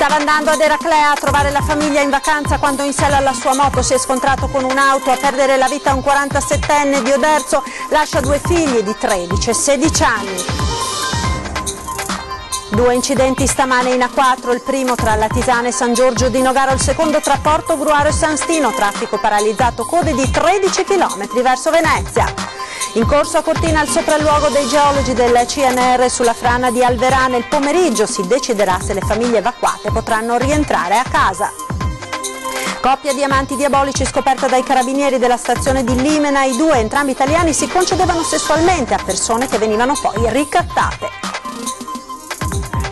Stava andando ad Eraclea a trovare la famiglia in vacanza quando in sella alla sua moto si è scontrato con un'auto. A perdere la vita un 47enne di Oderzo, lascia due figli di 13 e 16 anni. Due incidenti stamane in A4, il primo tra Latisana e San Giorgio di Nogaro, il secondo tra Porto Gruaro e San Stino, traffico paralizzato, code di 13 km verso Venezia. In corso a Cortina il sopralluogo dei geologi del CNR sulla frana di Alverà. Nel pomeriggio si deciderà se le famiglie evacuate potranno rientrare a casa. Coppia di amanti diabolici scoperta dai carabinieri della stazione di Limena. I due, entrambi italiani, si concedevano sessualmente a persone che venivano poi ricattate.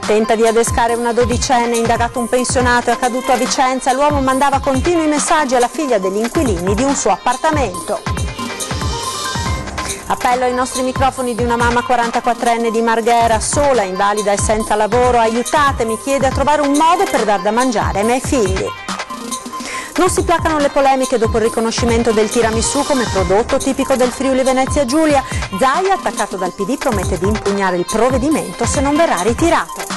Tenta di adescare una dodicenne, indagato un pensionato, è accaduto a Vicenza. L'uomo mandava continui messaggi alla figlia degli inquilini di un suo appartamento. Appello ai nostri microfoni di una mamma 44enne di Marghera, sola, invalida e senza lavoro. Aiutatemi, chiede a trovare un modo per dar da mangiare ai miei figli. Non si placano le polemiche dopo il riconoscimento del tiramisù come prodotto tipico del Friuli Venezia Giulia. Zaia, attaccato dal PD, promette di impugnare il provvedimento se non verrà ritirato.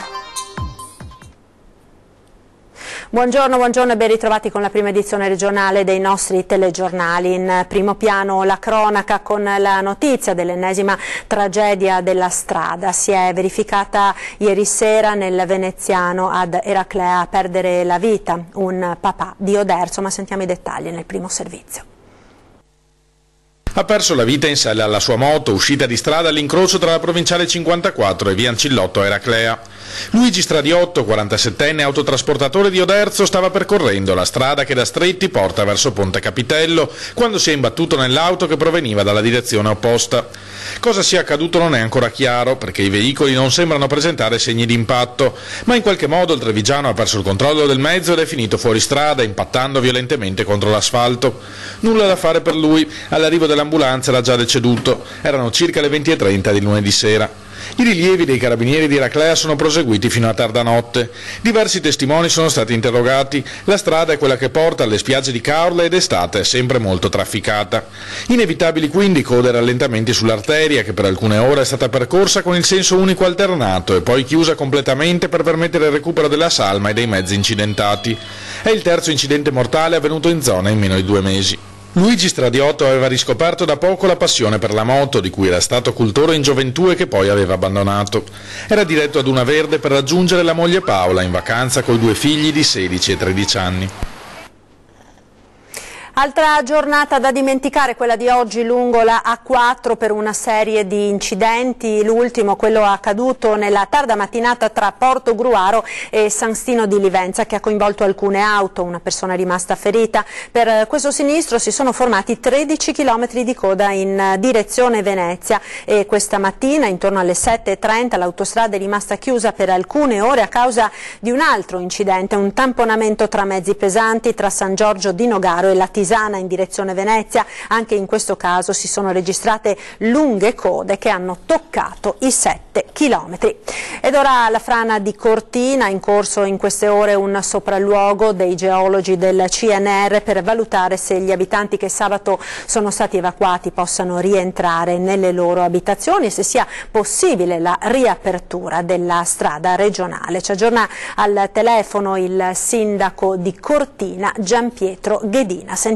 Buongiorno e ben ritrovati con la prima edizione regionale dei nostri telegiornali. In primo piano la cronaca con la notizia dell'ennesima tragedia della strada. Si è verificata ieri sera nel veneziano ad Eraclea a perdere la vita un papà di Oderzo, ma sentiamo i dettagli nel primo servizio. Ha perso la vita in sella alla sua moto, uscita di strada all'incrocio tra la provinciale 54 e via Ancillotto a Eraclea. Luigi Stradiotto, 47enne autotrasportatore di Oderzo, stava percorrendo la strada che da Stretti porta verso Ponte Capitello quando si è imbattuto nell'auto che proveniva dalla direzione opposta. Cosa sia accaduto non è ancora chiaro, perché i veicoli non sembrano presentare segni di impatto, ma in qualche modo il trevigiano ha perso il controllo del mezzo ed è finito fuori strada, impattando violentemente contro l'asfalto. Nulla da fare per lui, all'arrivo dell'ambulanza era già deceduto, erano circa le 20:30 di lunedì sera. I rilievi dei carabinieri di Eraclea sono proseguiti fino a tarda notte. Diversi testimoni sono stati interrogati. La strada è quella che porta alle spiagge di Caorle ed d'estate è sempre molto trafficata. Inevitabili quindi code e rallentamenti sull'arteria che per alcune ore è stata percorsa con il senso unico alternato e poi chiusa completamente per permettere il recupero della salma e dei mezzi incidentati. È il terzo incidente mortale avvenuto in zona in meno di 2 mesi. Luigi Stradiotto aveva riscoperto da poco la passione per la moto, di cui era stato cultore in gioventù e che poi aveva abbandonato. Era diretto ad una Verde per raggiungere la moglie Paola, in vacanza coi 2 figli di 16 e 13 anni. Altra giornata da dimenticare, quella di oggi lungo la A4 per una serie di incidenti, l'ultimo quello accaduto nella tarda mattinata tra Porto Gruaro e San Stino di Livenza che ha coinvolto alcune auto, una persona è rimasta ferita. Per questo sinistro si sono formati 13 km di coda in direzione Venezia e questa mattina intorno alle 7:30 l'autostrada è rimasta chiusa per alcune ore a causa di un altro incidente, un tamponamento tra mezzi pesanti tra San Giorgio di Nogaro e Latisana in direzione Venezia. Anche in questo caso si sono registrate lunghe code che hanno toccato i 7 km. Ed ora la frana di Cortina, in corso in queste ore un sopralluogo dei geologi del CNR per valutare se gli abitanti che sabato sono stati evacuati possano rientrare nelle loro abitazioni e se sia possibile la riapertura della strada regionale. Ci aggiorna al telefono il sindaco di Cortina, Gianpietro Ghedina. Sentiamo.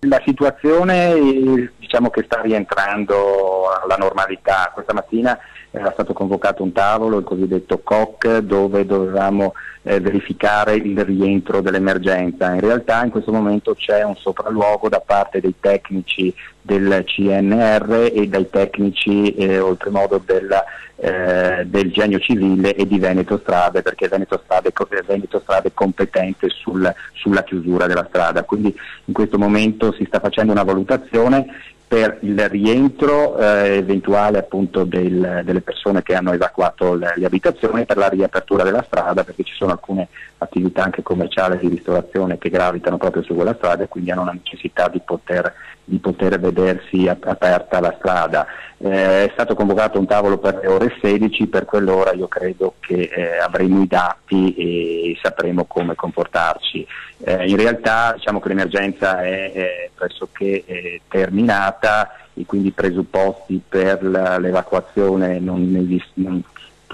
La situazione diciamo che sta rientrando alla normalità. Questa mattina era stato convocato un tavolo, il cosiddetto COC, dove dovevamo verificare il rientro dell'emergenza. In realtà in questo momento c'è un sopralluogo da parte dei tecnici del CNR e dai tecnici oltremodo del Genio Civile e di Veneto Strade, perché Veneto Strade è competente sulla chiusura della strada. Quindi in questo momento si sta facendo una valutazione per il rientro eventuale appunto delle persone che hanno evacuato le abitazioni, per la riapertura della strada, perché ci sono alcune attività anche commerciali di ristorazione che gravitano proprio su quella strada e quindi hanno la necessità di poter vedersi aperta la strada. È stato convocato un tavolo per le ore 16, per quell'ora io credo che avremo i dati e sapremo come comportarci. In realtà diciamo che l'emergenza è pressoché terminata e quindi i presupposti per l'evacuazione non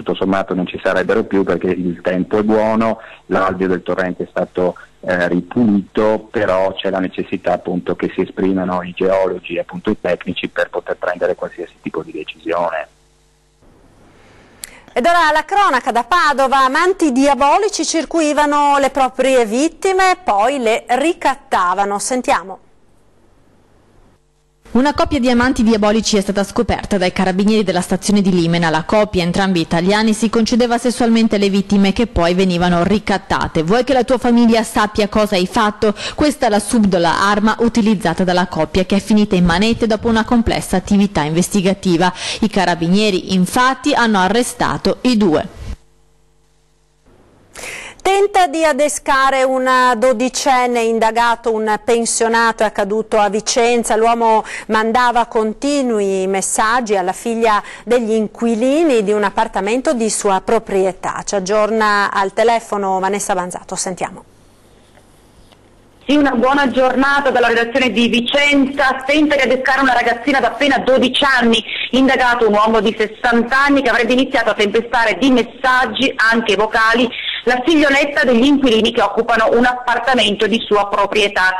tutto sommato non ci sarebbero più perché il tempo è buono, l'alveo del torrente è stato ripulito, però c'è la necessità appunto che si esprimano i geologi e appunto i tecnici per poter prendere qualsiasi tipo di decisione. Ed ora la cronaca da Padova: amanti diabolici circuivano le proprie vittime e poi le ricattavano. Sentiamo. Una coppia di amanti diabolici è stata scoperta dai carabinieri della stazione di Limena. La coppia, entrambi italiani, si concedeva sessualmente le vittime che poi venivano ricattate. Vuoi che la tua famiglia sappia cosa hai fatto? Questa è la subdola arma utilizzata dalla coppia, che è finita in manette dopo una complessa attività investigativa. I carabinieri infatti hanno arrestato i due. Tenta di adescare una dodicenne, indagato un pensionato, è accaduto a Vicenza. L'uomo mandava continui messaggi alla figlia degli inquilini di un appartamento di sua proprietà. Ci aggiorna al telefono Vanessa Banzato, sentiamo. Sì, una buona giornata dalla redazione di Vicenza. Tenta di adescare una ragazzina da appena 12 anni, indagato un uomo di 60 anni che avrebbe iniziato a tempestare di messaggi, anche vocali, la figlioletta degli inquilini che occupano un appartamento di sua proprietà.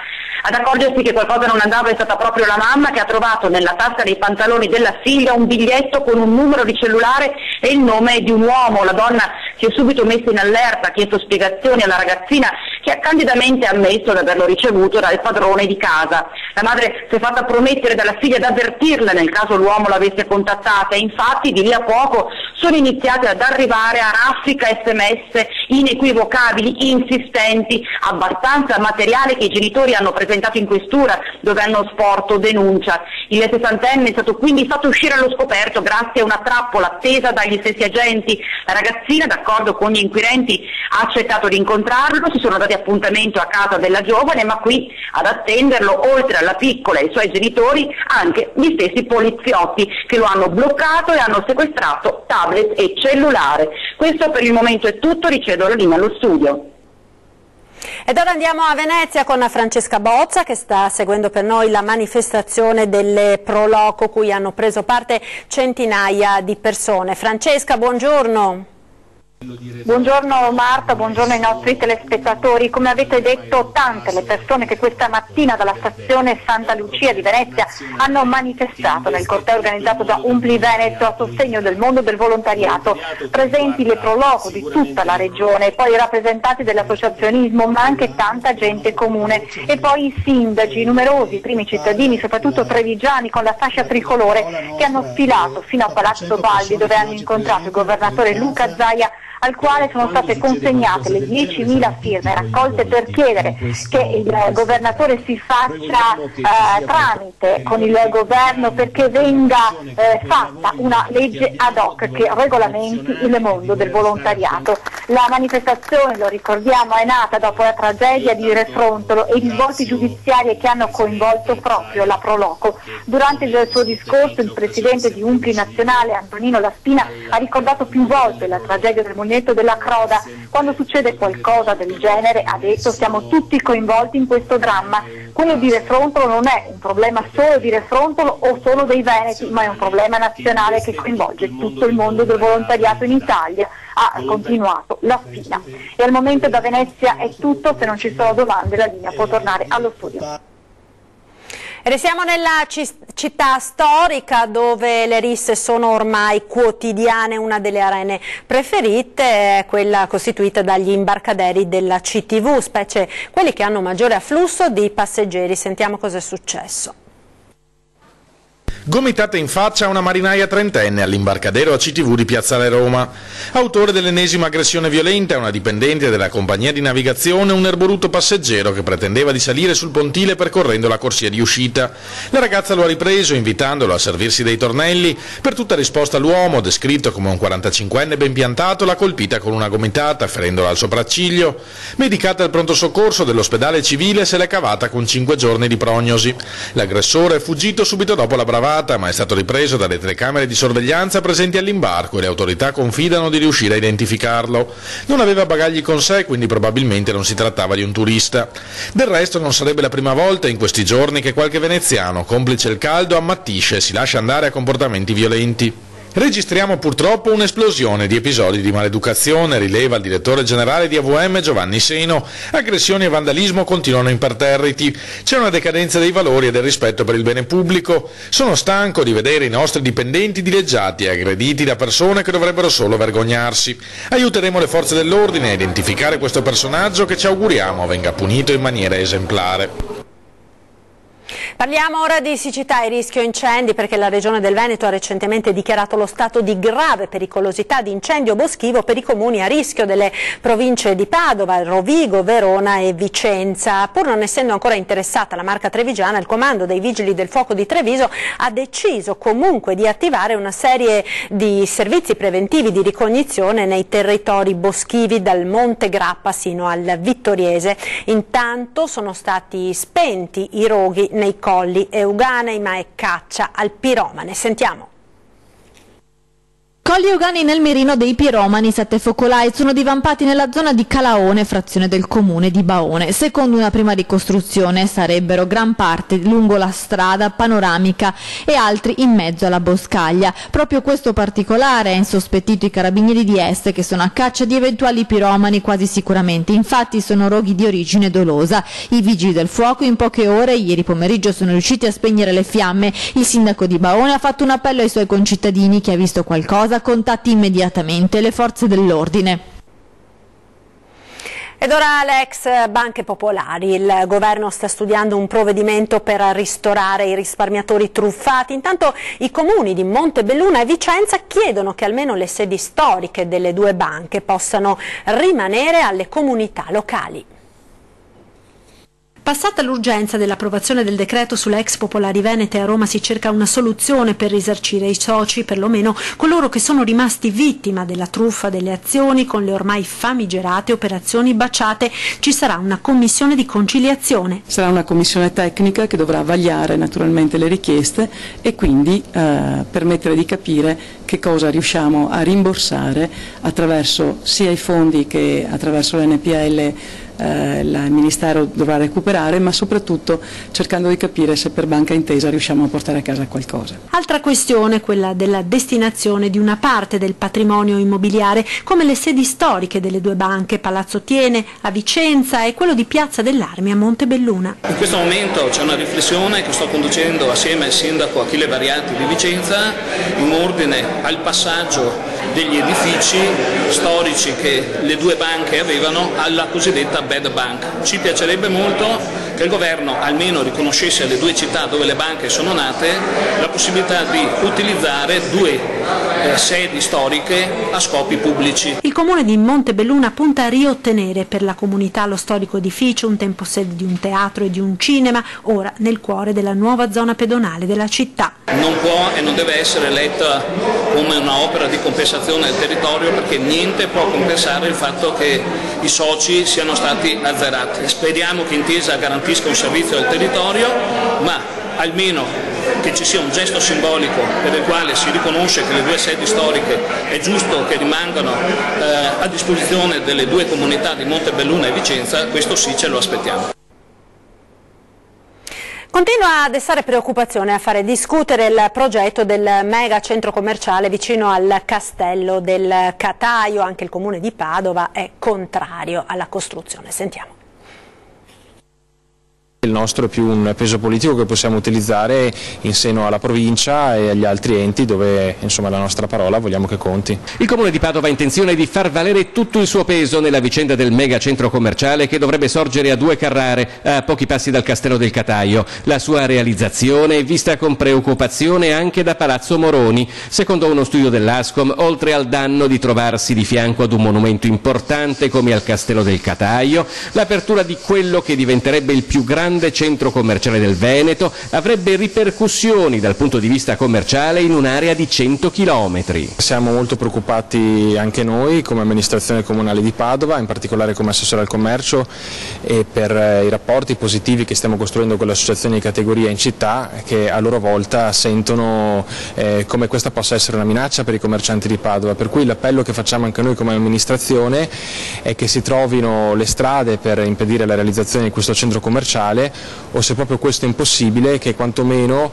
Ad accorgersi che qualcosa non andava è stata proprio la mamma, che ha trovato nella tasca dei pantaloni della figlia un biglietto con un numero di cellulare e il nome di un uomo. La donna si è subito messa in allerta, ha chiesto spiegazioni alla ragazzina, che ha candidamente ammesso di averlo ricevuto dal padrone di casa. La madre si è fatta promettere dalla figlia di avvertirla nel caso l'uomo l'avesse contattata, e infatti di lì a poco sono iniziate ad arrivare a raffica SMS inequivocabili, insistenti, abbastanza materiale che i genitori hanno presentato in questura, dove hanno sporto denuncia. Il 60enne è stato quindi fatto uscire allo scoperto grazie a una trappola tesa dagli stessi agenti. La ragazzina, d'accordo con gli inquirenti, ha accettato di incontrarlo, si sono dati appuntamento a casa della giovane, ma qui ad attenderlo, oltre alla piccola e ai suoi genitori, anche gli stessi poliziotti, che lo hanno bloccato e hanno sequestrato tablet e cellulare. Questo per il momento è tutto, ricevo la linea allo studio. Ed ora andiamo a Venezia con Francesca Bozza, che sta seguendo per noi la manifestazione delle Pro Loco, cui hanno preso parte centinaia di persone. Francesca, buongiorno. Buongiorno Marta, buongiorno ai nostri telespettatori. Come avete detto, tante le persone che questa mattina dalla stazione Santa Lucia di Venezia hanno manifestato nel corteo organizzato da Umpli Veneto a sostegno del mondo del volontariato. Presenti le Pro Loco di tutta la regione, poi i rappresentanti dell'associazionismo, ma anche tanta gente comune, e poi i sindaci, numerosi primi cittadini, soprattutto trevigiani, con la fascia tricolore, che hanno sfilato fino a Palazzo Baldi, dove hanno incontrato il governatore Luca Zaia, al quale sono state consegnate le 10.000 firme raccolte per chiedere che il governatore si faccia tramite con il governo perché venga fatta una legge ad hoc che regolamenti il mondo del volontariato. La manifestazione, lo ricordiamo, è nata dopo la tragedia di Refrontolo e i risvolti giudiziari che hanno coinvolto proprio la Pro Loco. Durante il suo discorso il presidente di Umpli Nazionale, Antonino Laspina, ha ricordato più volte la tragedia del della Croda. Quando succede qualcosa del genere, ha detto, siamo tutti coinvolti in questo dramma. Quello di Refrontolo non è un problema solo di Refrontolo o solo dei veneti, ma è un problema nazionale che coinvolge tutto il mondo del volontariato in Italia, ha continuato Laspina. E al momento da Venezia è tutto, se non ci sono domande la linea può tornare allo studio. Restiamo nella città storica, dove le risse sono ormai quotidiane. Una delle arene preferite è quella costituita dagli imbarcaderi della CTV, specie quelli che hanno maggiore afflusso di passeggeri. Sentiamo cosa è successo. Gomitata in faccia a una marinaia trentenne all'imbarcadero ACTV di Piazzale Roma. Autore dell'ennesima aggressione violenta a una dipendente della compagnia di navigazione, un erboruto passeggero che pretendeva di salire sul pontile percorrendo la corsia di uscita. La ragazza lo ha ripreso invitandolo a servirsi dei tornelli. Per tutta risposta l'uomo, descritto come un 45enne ben piantato, l'ha colpita con una gomitata ferendola al sopracciglio. Medicata al pronto soccorso dell'ospedale civile, se l'è cavata con 5 giorni di prognosi. L'aggressore è fuggito subito dopo la bravata, ma è stato ripreso dalle telecamere di sorveglianza presenti all'imbarco e le autorità confidano di riuscire a identificarlo. Non aveva bagagli con sé, quindi probabilmente non si trattava di un turista. Del resto non sarebbe la prima volta in questi giorni che qualche veneziano, complice il caldo, ammattisce e si lascia andare a comportamenti violenti. Registriamo purtroppo un'esplosione di episodi di maleducazione, rileva il direttore generale di AVM Giovanni Seno. Aggressioni e vandalismo continuano imperterriti. C'è una decadenza dei valori e del rispetto per il bene pubblico. Sono stanco di vedere i nostri dipendenti dileggiati e aggrediti da persone che dovrebbero solo vergognarsi. Aiuteremo le forze dell'ordine a identificare questo personaggio che ci auguriamo venga punito in maniera esemplare. Parliamo ora di siccità e rischio incendi, perché la Regione del Veneto ha recentemente dichiarato lo stato di grave pericolosità di incendio boschivo per i comuni a rischio delle province di Padova, Rovigo, Verona e Vicenza. Pur non essendo ancora interessata la Marca Trevigiana, il comando dei Vigili del Fuoco di Treviso ha deciso comunque di attivare una serie di servizi preventivi di ricognizione nei territori boschivi dal Monte Grappa sino al Vittoriese. Intanto sono stati spenti i roghi nei colli Euganei e Caccia al Piromane. Sentiamo. Colli Euganei nel mirino dei piromani, 7 focolai sono divampati nella zona di Calaone, frazione del comune di Baone. Secondo una prima ricostruzione sarebbero gran parte lungo la strada panoramica e altri in mezzo alla boscaglia. Proprio questo particolare ha insospettito i carabinieri di Este, che sono a caccia di eventuali piromani quasi sicuramente. Infatti sono roghi di origine dolosa. I vigili del fuoco in poche ore ieri pomeriggio sono riusciti a spegnere le fiamme. Il sindaco di Baone ha fatto un appello ai suoi concittadini: chi ha visto qualcosa contatti immediatamente le forze dell'ordine. Ed ora le ex banche popolari. Il governo sta studiando un provvedimento per ristorare i risparmiatori truffati. Intanto i comuni di Montebelluna e Vicenza chiedono che almeno le sedi storiche delle due banche possano rimanere alle comunità locali. Passata l'urgenza dell'approvazione del decreto sulle ex popolari venete, a Roma si cerca una soluzione per risarcire i soci, perlomeno coloro che sono rimasti vittima della truffa delle azioni con le ormai famigerate operazioni baciate. Ci sarà una commissione di conciliazione. Sarà una commissione tecnica che dovrà vagliare naturalmente le richieste e quindi permettere di capire che cosa riusciamo a rimborsare attraverso sia i fondi che attraverso l'NPL il Ministero dovrà recuperare, ma soprattutto cercando di capire se per Banca Intesa riusciamo a portare a casa qualcosa. Altra questione è quella della destinazione di una parte del patrimonio immobiliare, come le sedi storiche delle due banche, Palazzo Tiene a Vicenza e quello di Piazza dell'Armi a Montebelluna. In questo momento c'è una riflessione che sto conducendo assieme al sindaco Achille Variati di Vicenza in ordine al passaggio degli edifici storici che le due banche avevano alla cosiddetta bad bank. Ci piacerebbe molto che il governo almeno riconoscesse alle due città dove le banche sono nate la possibilità di utilizzare due sedi storiche a scopi pubblici. Il comune di Montebelluna punta a riottenere per la comunità lo storico edificio, un tempo sede di un teatro e di un cinema, ora nel cuore della nuova zona pedonale della città. Non può e non deve essere letta come un'opera di compensazione del territorio, perché niente può compensare il fatto che i soci siano stati azzerati. Speriamo che Intesa garantisca un servizio al territorio, ma almeno che ci sia un gesto simbolico per il quale si riconosce che le due sedi storiche è giusto che rimangano a disposizione delle due comunità di Montebelluna e Vicenza. Questo sì, ce lo aspettiamo. Continua a destare preoccupazione, a fare discutere il progetto del mega centro commerciale vicino al Castello del Cataio. Anche il comune di Padova è contrario alla costruzione. Sentiamo. Il nostro è più un peso politico che possiamo utilizzare in seno alla provincia e agli altri enti dove insomma la nostra parola vogliamo che conti. Il comune di Padova ha intenzione di far valere tutto il suo peso nella vicenda del mega centro commerciale che dovrebbe sorgere a 2 Carrare, a pochi passi dal Castello del Cataio. La sua realizzazione è vista con preoccupazione anche da Palazzo Moroni. Secondo uno studio dell'Ascom, oltre al danno di trovarsi di fianco ad un monumento importante come al Castello del Cataio, l'apertura di quello che diventerebbe il più grande centro commerciale del Veneto avrebbe ripercussioni dal punto di vista commerciale in un'area di 100 chilometri. Siamo molto preoccupati anche noi come amministrazione comunale di Padova, in particolare come assessore al commercio, e per i rapporti positivi che stiamo costruendo con le associazioni di categoria in città, che a loro volta sentono come questa possa essere una minaccia per i commercianti di Padova, per cui l'appello che facciamo anche noi come amministrazione è che si trovino le strade per impedire la realizzazione di questo centro commerciale fiscale, o se proprio questo è impossibile, che quantomeno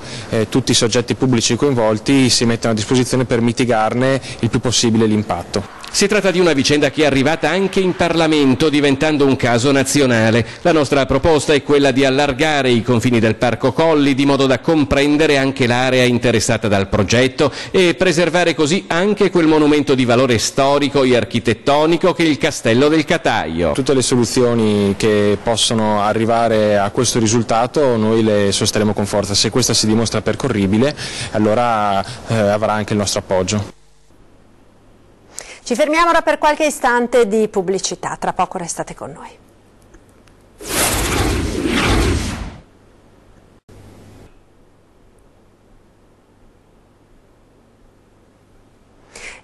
tutti i soggetti pubblici coinvolti si mettano a disposizione per mitigarne il più possibile l'impatto. Si tratta di una vicenda che è arrivata anche in Parlamento, diventando un caso nazionale. La nostra proposta è quella di allargare i confini del Parco Colli di modo da comprendere anche l'area interessata dal progetto e preservare così anche quel monumento di valore storico e architettonico che è il Castello del Cataio. Tutte le soluzioni che possono arrivare a questo risultato noi le sosterremo con forza. Se questa si dimostra percorribile, allora avrà anche il nostro appoggio. Ci fermiamo ora per qualche istante di pubblicità, tra poco restate con noi.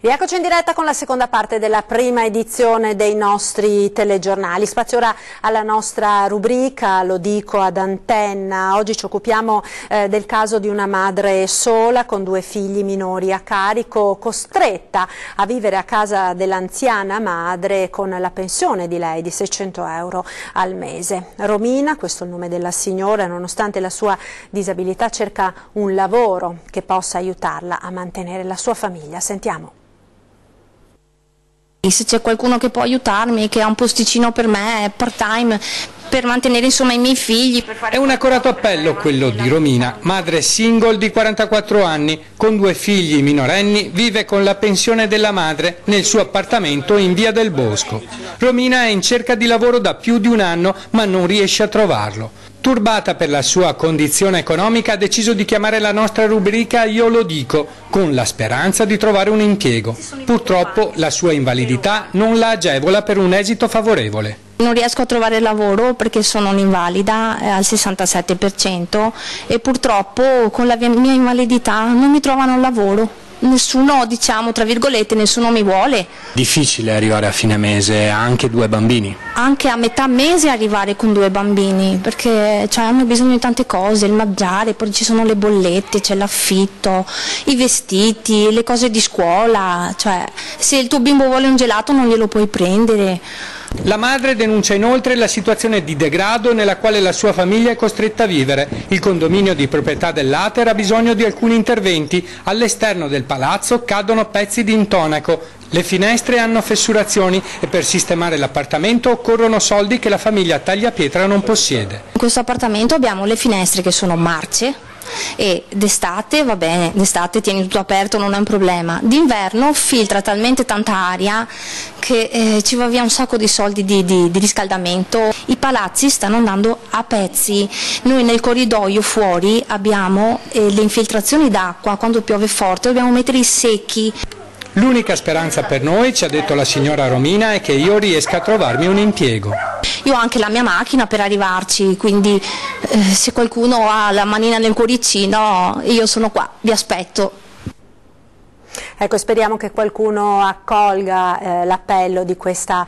Rieccoci in diretta con la seconda parte della prima edizione dei nostri telegiornali. Spazio ora alla nostra rubrica, lo dico ad antenna. Oggi ci occupiamo del caso di una madre sola con 2 figli minori a carico, costretta a vivere a casa dell'anziana madre con la pensione di lei di 600 euro al mese. Romina, questo è il nome della signora, nonostante la sua disabilità cerca un lavoro che possa aiutarla a mantenere la sua famiglia. Sentiamo. Se c'è qualcuno che può aiutarmi, che ha un posticino per me, part-time, per mantenere insomma i miei figli. È un accorato appello quello di Romina, madre single di 44 anni, con 2 figli minorenni, vive con la pensione della madre nel suo appartamento in via del Bosco. Romina è in cerca di lavoro da più di un anno, ma non riesce a trovarlo. Turbata per la sua condizione economica, ha deciso di chiamare la nostra rubrica Io lo dico, con la speranza di trovare un impiego. Purtroppo la sua invalidità non la agevola per un esito favorevole. Non riesco a trovare lavoro perché sono un'invalida al 67% e purtroppo con la mia invalidità non mi trovano lavoro. Nessuno, diciamo, tra virgolette, nessuno mi vuole. Difficile arrivare a fine mese, anche 2 bambini. Anche a metà mese arrivare con 2 bambini, perché hanno bisogno di tante cose, il mangiare, poi ci sono le bollette, c'è l'affitto, i vestiti, le cose di scuola, se il tuo bimbo vuole un gelato non glielo puoi prendere. La madre denuncia inoltre la situazione di degrado nella quale la sua famiglia è costretta a vivere. Il condominio di proprietà dell'Ater ha bisogno di alcuni interventi. All'esterno del palazzo cadono pezzi di intonaco, le finestre hanno fessurazioni e per sistemare l'appartamento occorrono soldi che la famiglia Tagliapietra non possiede. In questo appartamento abbiamo le finestre che sono marce. E d'estate va bene, d'estate tieni tutto aperto, non è un problema. D'inverno filtra talmente tanta aria che ci va via un sacco di soldi di riscaldamento. I palazzi stanno andando a pezzi. Noi nel corridoio fuori abbiamo le infiltrazioni d'acqua, quando piove forte dobbiamo mettere i secchi. L'unica speranza per noi, ci ha detto la signora Romina, è che io riesca a trovarmi un impiego. Io ho anche la mia macchina per arrivarci, quindi se qualcuno ha la manina nel cuoricino io sono qua, vi aspetto. Ecco, speriamo che qualcuno accolga l'appello di questa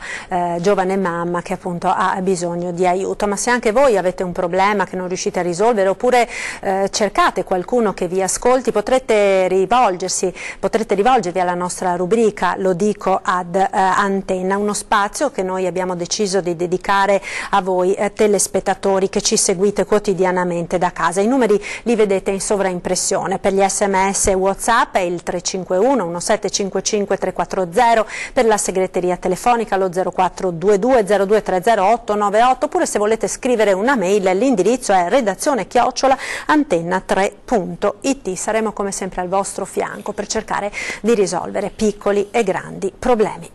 giovane mamma che appunto ha bisogno di aiuto. Ma se anche voi avete un problema che non riuscite a risolvere oppure cercate qualcuno che vi ascolti, potrete rivolgervi alla nostra rubrica Lo dico ad antenna, uno spazio che noi abbiamo deciso di dedicare a voi telespettatori che ci seguite quotidianamente da casa. I numeri li vedete in sovraimpressione, per gli SMS e WhatsApp è il 351 1755 340, per la segreteria telefonica lo 0422 0230898, oppure se volete scrivere una mail l'indirizzo è redazione@antenna3.it. Saremo come sempre al vostro fianco per cercare di risolvere piccoli e grandi problemi.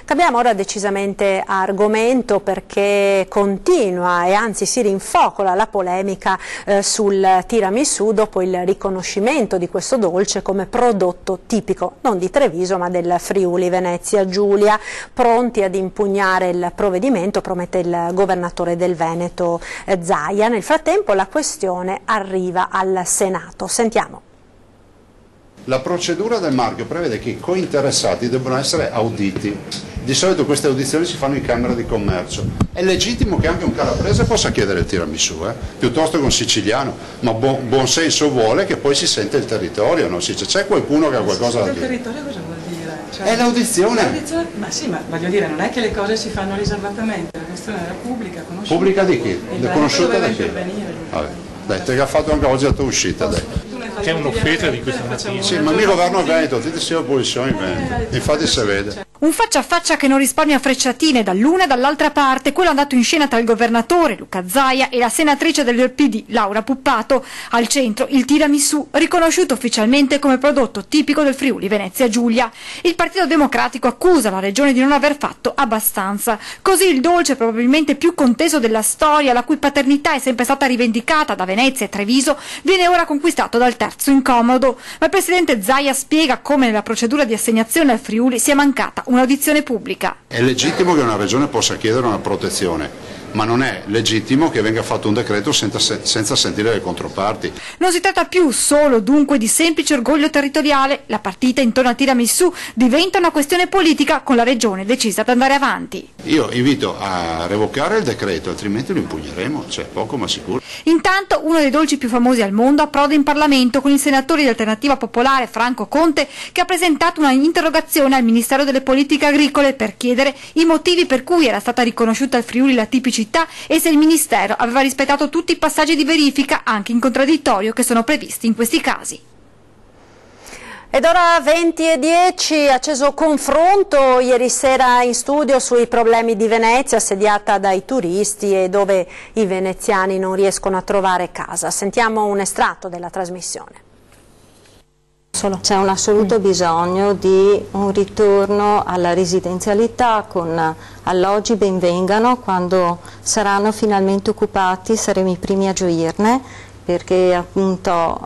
Cambiamo ora decisamente argomento perché continua e anzi si rinfocola la polemica sul tiramisù dopo il riconoscimento di questo dolce come prodotto tipico non di Treviso ma del Friuli Venezia Giulia. Pronti ad impugnare il provvedimento, promette il governatore del Veneto Zaia. Nel frattempo la questione arriva al Senato. Sentiamo. La procedura del marchio prevede che i cointeressati debbano essere auditi. Di solito queste audizioni si fanno in Camera di Commercio. È legittimo che anche un calabrese possa chiedere il tiramisù, piuttosto che un siciliano, ma buon senso vuole che poi si sente il territorio, no? C'è qualcuno che ha qualcosa da dire. Il territorio cosa vuol dire? È l'audizione. Ma sì, ma voglio dire, non è che le cose si fanno riservatamente. questione era pubblica, conosciuta. Pubblica di chi? Conosciuta da chi? Vabbè. Dai, te che ha fatto anche oggi la tua uscita, dai. C'è un'offerta di questa mattina. Sì, ma mi governo Veneto, tutti siamo opposizioni in Veneto. Infatti si vede. Un faccia a faccia che non risparmia frecciatine dall'una e dall'altra parte, quello andato in scena tra il governatore Luca Zaia e la senatrice del PD Laura Puppato. Al centro il tiramisù, riconosciuto ufficialmente come prodotto tipico del Friuli Venezia Giulia. Il Partito Democratico accusa la regione di non aver fatto abbastanza. Così il dolce probabilmente più conteso della storia, la cui paternità è sempre stata rivendicata da Venezia e Treviso, viene ora conquistato dal terzo incomodo. Ma il presidente Zaia spiega come nella procedura di assegnazione al Friuli sia mancata un'audizione pubblica. È legittimo che una regione possa chiedere una protezione, ma non è legittimo che venga fatto un decreto senza sentire le controparti. Non si tratta più solo dunque di semplice orgoglio territoriale, la partita intorno al tiramisù diventa una questione politica con la regione decisa ad andare avanti. Io invito a revocare il decreto, altrimenti lo impugneremo, cioè poco ma sicuro. Intanto uno dei dolci più famosi al mondo approda in Parlamento con il senatore di Alternativa Popolare Franco Conte, che ha presentato una interrogazione al Ministero delle Politiche Agricole per chiedere i motivi per cui era stata riconosciuta al Friuli la tipicità e se il Ministero aveva rispettato tutti i passaggi di verifica, anche in contraddittorio, che sono previsti in questi casi. Ed ora 20:10, acceso confronto ieri sera in studio sui problemi di Venezia, assediata dai turisti e dove i veneziani non riescono a trovare casa. Sentiamo un estratto della trasmissione. C'è un assoluto bisogno di un ritorno alla residenzialità con alloggi ben vengano. Quando saranno finalmente occupati saremo i primi a gioirne, perché appunto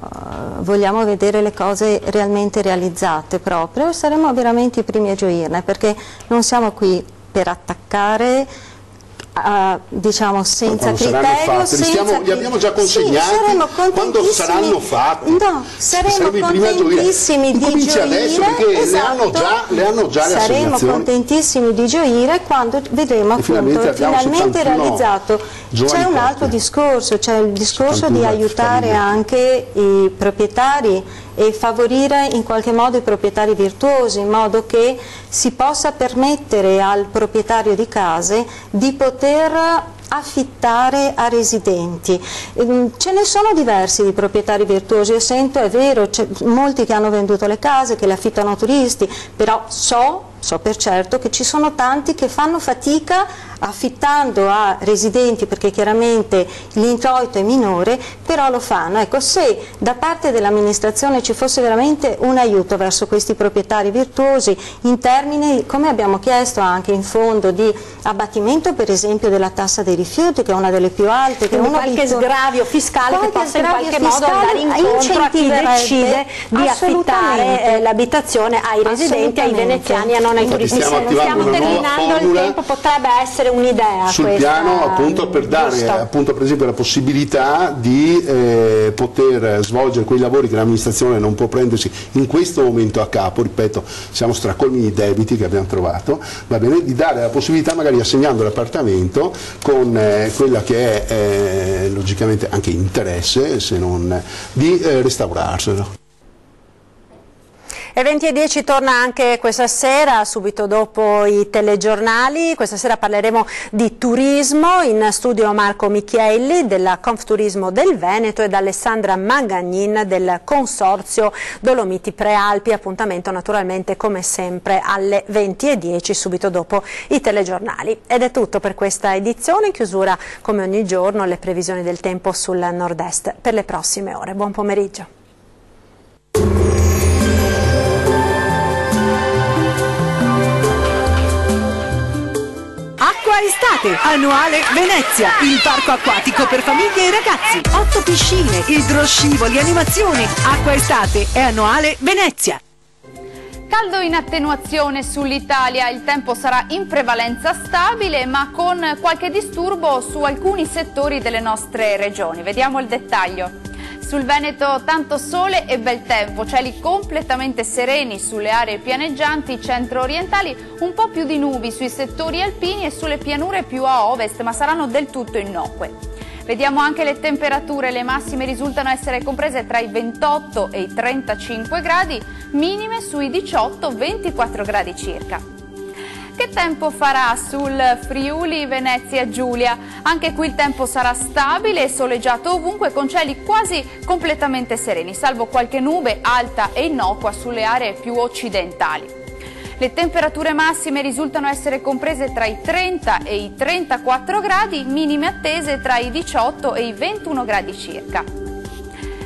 vogliamo vedere le cose realmente realizzate proprio, saremo veramente i primi a gioirne, perché non siamo qui per attaccare diciamo senza criterio, li abbiamo già consegnati, sì, quando saranno fatti saremo contentissimi di gioire adesso, perché esatto, le hanno già le saremo contentissimi di gioire quando vedremo appunto finalmente realizzato. C'è un altro discorso, c'è il discorso di aiutare anche i proprietari e favorire in qualche modo i proprietari virtuosi, in modo che si possa permettere al proprietario di case di poter affittare a residenti. Ce ne sono diversi di proprietari virtuosi, io sento, è vero, molti che hanno venduto le case, che le affittano a turisti, però so per certo che ci sono tanti che fanno fatica affittando a residenti, perché chiaramente l'introito è minore, però lo fanno. Ecco, se da parte dell'amministrazione ci fosse veramente un aiuto verso questi proprietari virtuosi in termini, come abbiamo chiesto anche in fondo, di abbattimento per esempio della tassa dei rifiuti, che è una delle più alte, che qualche sgravio fiscale che possa in qualche modo andare incontro a chi decide di affittare l'abitazione ai residenti, ai veneziani e non ai turisti. Stiamo terminando il tempo, potrebbe essere un'idea sul piano appunto per dare appunto per esempio la possibilità di poter svolgere quei lavori che l'amministrazione non può prendersi in questo momento a capo, ripeto, siamo stracolmi di debiti che abbiamo trovato, va bene, di dare la possibilità, magari assegnando l'appartamento con quella che è logicamente anche interesse, se non di restaurarselo. E 20:10 torna anche questa sera, subito dopo i telegiornali. Questa sera parleremo di turismo, in studio Marco Michielli della Confturismo del Veneto ed Alessandra Magagnin del Consorzio Dolomiti Prealpi. Appuntamento naturalmente come sempre alle 20:10, subito dopo i telegiornali. Ed è tutto per questa edizione, in chiusura come ogni giorno le previsioni del tempo sul nord-est per le prossime ore. Buon pomeriggio. Acqua Estate, annuale Venezia, il parco acquatico per famiglie e ragazzi. 8 piscine, idroscivoli, animazioni. Acqua Estate è annuale Venezia. Caldo in attenuazione sull'Italia, il tempo sarà in prevalenza stabile ma con qualche disturbo su alcuni settori delle nostre regioni. Vediamo il dettaglio. Sul Veneto tanto sole e bel tempo, cieli completamente sereni sulle aree pianeggianti centro-orientali, un po' più di nubi sui settori alpini e sulle pianure più a ovest, ma saranno del tutto innocue. Vediamo anche le temperature, le massime risultano essere comprese tra i 28 e i 35 gradi, minime sui 18-24 gradi circa. Che tempo farà sul Friuli Venezia Giulia? Anche qui il tempo sarà stabile e soleggiato ovunque, con cieli quasi completamente sereni, salvo qualche nube alta e innocua sulle aree più occidentali. Le temperature massime risultano essere comprese tra i 30 e i 34 gradi, minime attese tra i 18 e i 21 gradi circa.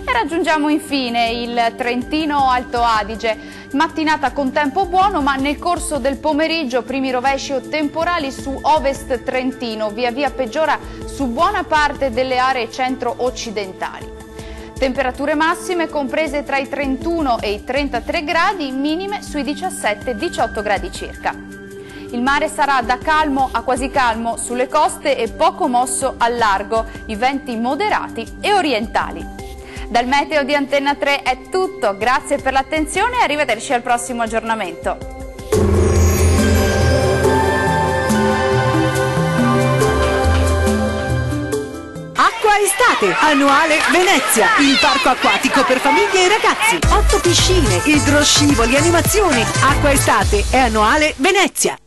E raggiungiamo infine il Trentino Alto Adige. Mattinata con tempo buono, ma nel corso del pomeriggio primi rovesci o temporali su ovest trentino, via via peggiora su buona parte delle aree centro-occidentali. Temperature massime comprese tra i 31 e i 33 gradi, minime sui 17-18 gradi circa. Il mare sarà da calmo a quasi calmo sulle coste e poco mosso al largo, i venti moderati e orientali. Dal meteo di Antenna 3 è tutto, grazie per l'attenzione e arrivederci al prossimo aggiornamento. Acqua Estate, annuale Venezia, il parco acquatico per famiglie e ragazzi. 8 piscine, idroscivoli, animazioni. Acqua Estate è annuale Venezia.